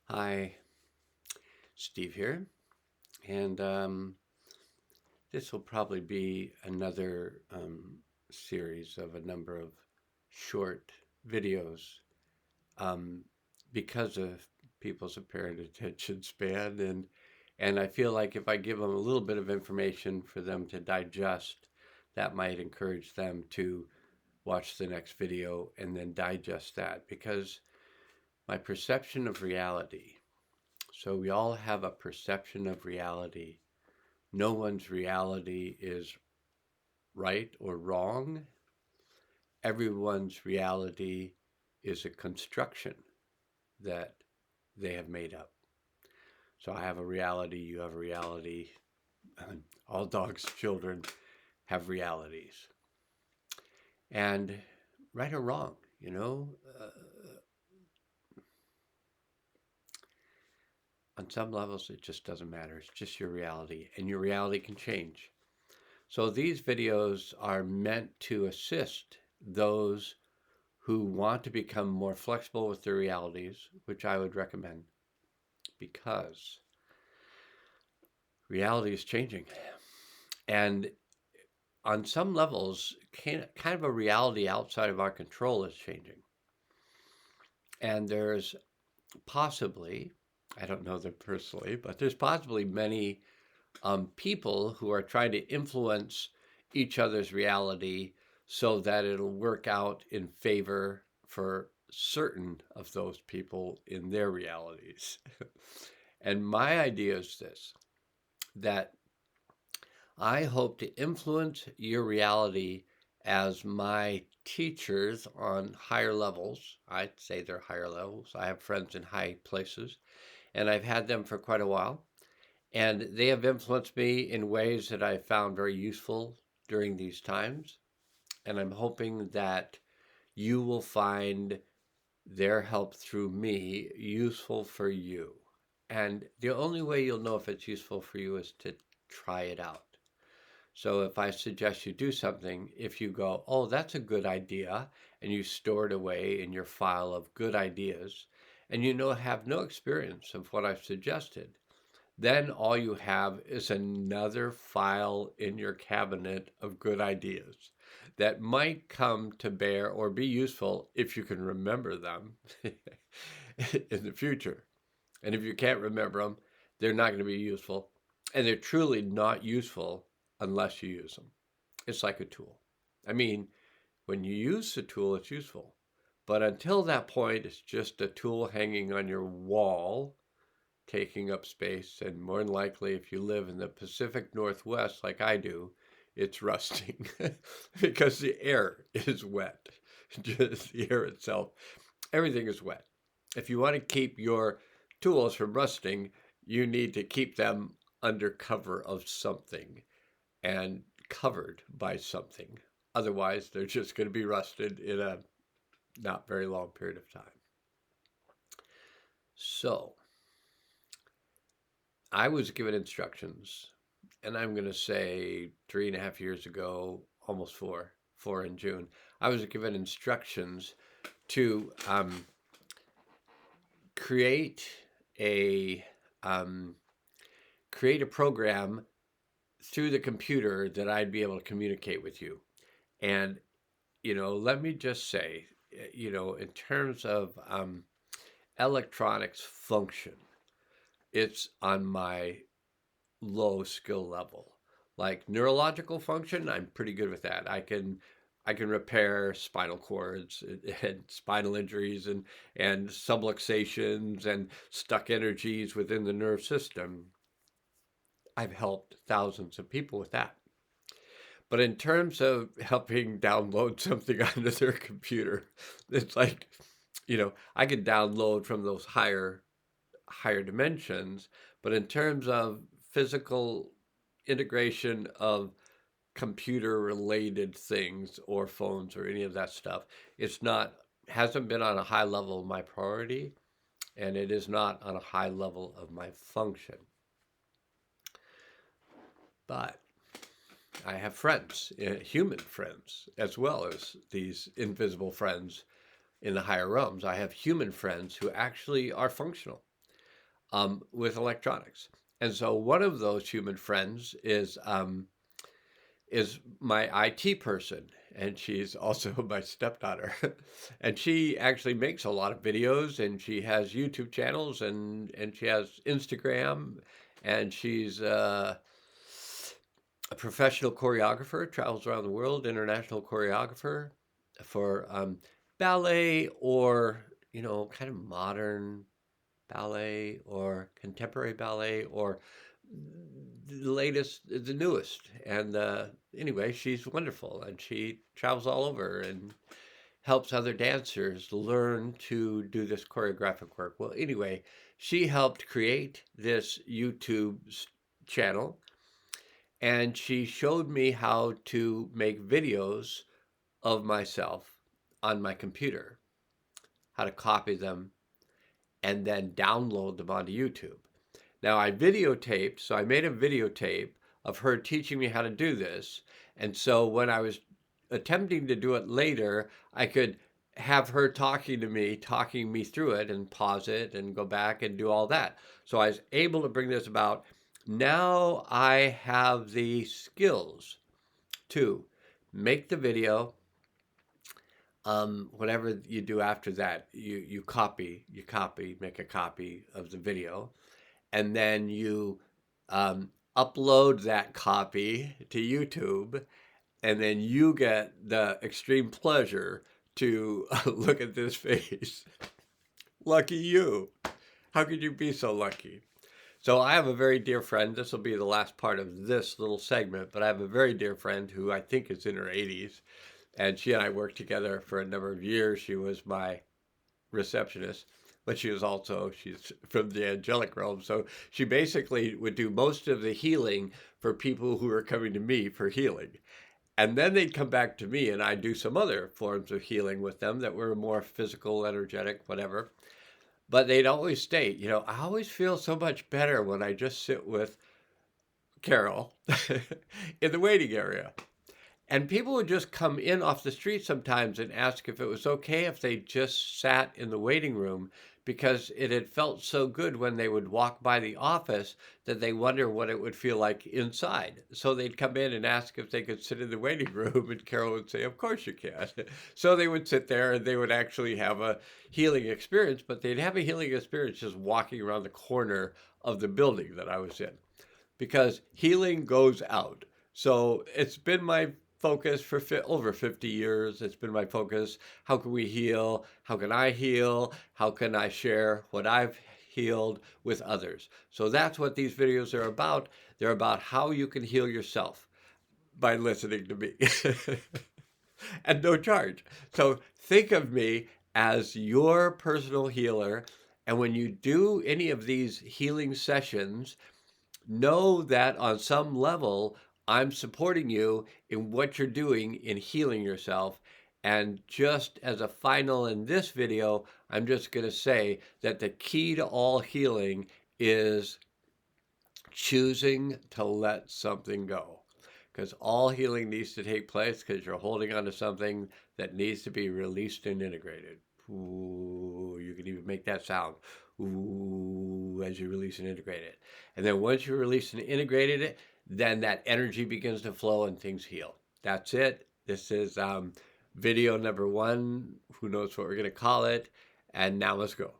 Hi, Steve here, and this will probably be another series of a number of short videos um, because of people's apparent attention span, and I feel like if I give them a little bit of information for them to digest, that might encourage them to watch the next video and then digest that because my perception of reality. So we all have a perception of reality. No one's reality is right or wrong. Everyone's reality is a construction that they have made up. So I have a reality, you have a reality, all dogs, children have realities. And right or wrong, on some levels it just doesn't matter. It's just your reality, and your reality can change. So these videos are meant to assist those who want to become more flexible with their realities, which I would recommend because reality is changing. And on some levels, kind of a reality outside of our control is changing. And there's possibly, I don't know them personally, but there's possibly many people who are trying to influence each other's reality so that it'll work out in favor for certain of those people in their realities. And my idea is this, that I hope to influence your reality as my teachers on higher levels. I'd say they're higher levels. I have friends in high places, and I've had them for quite a while. And they have influenced me in ways that I found very useful during these times. And I'm hoping that you will find their help through me useful for you. And the only way you'll know if it's useful for you is to try it out. So if I suggest you do something, if you go, oh, that's a good idea, and you store it away in your file of good ideas, and have no experience of what I've suggested, then all you have is another file in your cabinet of good ideas that might come to bear or be useful if you can remember them in the future. And if you can't remember them, they're not going to be useful. And they're truly not useful unless you use them. It's like a tool. I mean, when you use the tool, it's useful. But until that point, it's just a tool hanging on your wall taking up space, and more than likely, if you live in the Pacific Northwest like I do, it's rusting because the air is wet. Just the air itself, everything is wet. If you want to keep your tools from rusting, you need to keep them under cover of something and covered by something. Otherwise, they're just going to be rusted in a not very long period of time. So, I was given instructions, and I'm going to say 3.5 years ago, almost four in June. I was given instructions to create a um, create a program through the computer that I'd be able to communicate with you. And let me just say, in terms of electronics function, it's on my low skill level. Like neurological function, I'm pretty good with that. I can repair spinal cords and spinal injuries and subluxations and stuck energies within the nerve system. I've helped thousands of people with that. But in terms of helping download something onto their computer, it's like, I could download from those higher dimensions, but in terms of physical integration of computer related things or phones or any of that stuff, it's not hasn't been on a high level of my priority, and it is not on a high level of my function. But I have friends, human friends, as well as these invisible friends in the higher realms. I have human friends who actually are functional. with electronics. And so one of those human friends is my IT person, and she's also my stepdaughter. And she actually makes a lot of videos, and she has YouTube channels, and she has Instagram, and she's a professional choreographer, travels around the world, international choreographer for ballet or, kind of modern ballet or contemporary ballet or the latest, the newest. And anyway, she's wonderful, and she travels all over and helps other dancers learn to do this choreographic work. Well, anyway, she helped create this YouTube channel, and she showed me how to make videos of myself on my computer, how to copy them and then download them onto YouTube. Now I videotaped, so I made a videotape of her teaching me how to do this. And so when I was attempting to do it later, I could have her talking me through it and pause it and go back and do all that. So I was able to bring this about. Now I have the skills to make the video. Whatever you do after that, you copy, make a copy of the video, and then you upload that copy to YouTube, and then you get the extreme pleasure to look at this face. Lucky you. How could you be so lucky? So I have a very dear friend. This will be the last part of this little segment, but I have a very dear friend who I think is in her 80s, and she and I worked together for a number of years. She was my receptionist, but she's from the angelic realm. So she basically would do most of the healing for people who were coming to me for healing. And then they'd come back to me and I'd do some other forms of healing with them that were more physical, energetic, whatever. But they'd always state, I always feel so much better when I just sit with Carol in the waiting area. And people would just come in off the street sometimes and ask if it was okay if they just sat in the waiting room, because it had felt so good when they would walk by the office that they wonder what it would feel like inside. So they'd come in and ask if they could sit in the waiting room, and Carol would say, "Of course you can." So they would sit there and they would actually have a healing experience, but they'd have a healing experience just walking around the corner of the building that I was in, because healing goes out. So it's been my focus for over 50 years. It's been my focus. How can we heal? How can I heal? How can I share what I've healed with others? So that's what these videos are about. They're about how you can heal yourself by listening to me. And no charge. So think of me as your personal healer. And when you do any of these healing sessions, know that on some level, I'm supporting you in what you're doing in healing yourself. And just as a final in this video, I'm just going to say that the key to all healing is choosing to let something go. Because all healing needs to take place because you're holding on to something that needs to be released and integrated. Ooh, you can even make that sound. Ooh, as you release and integrate it. And then once you release and integrated it, then that energy begins to flow and things heal. That's it. This is video number 1. Who knows what we're going to call it. And now let's go.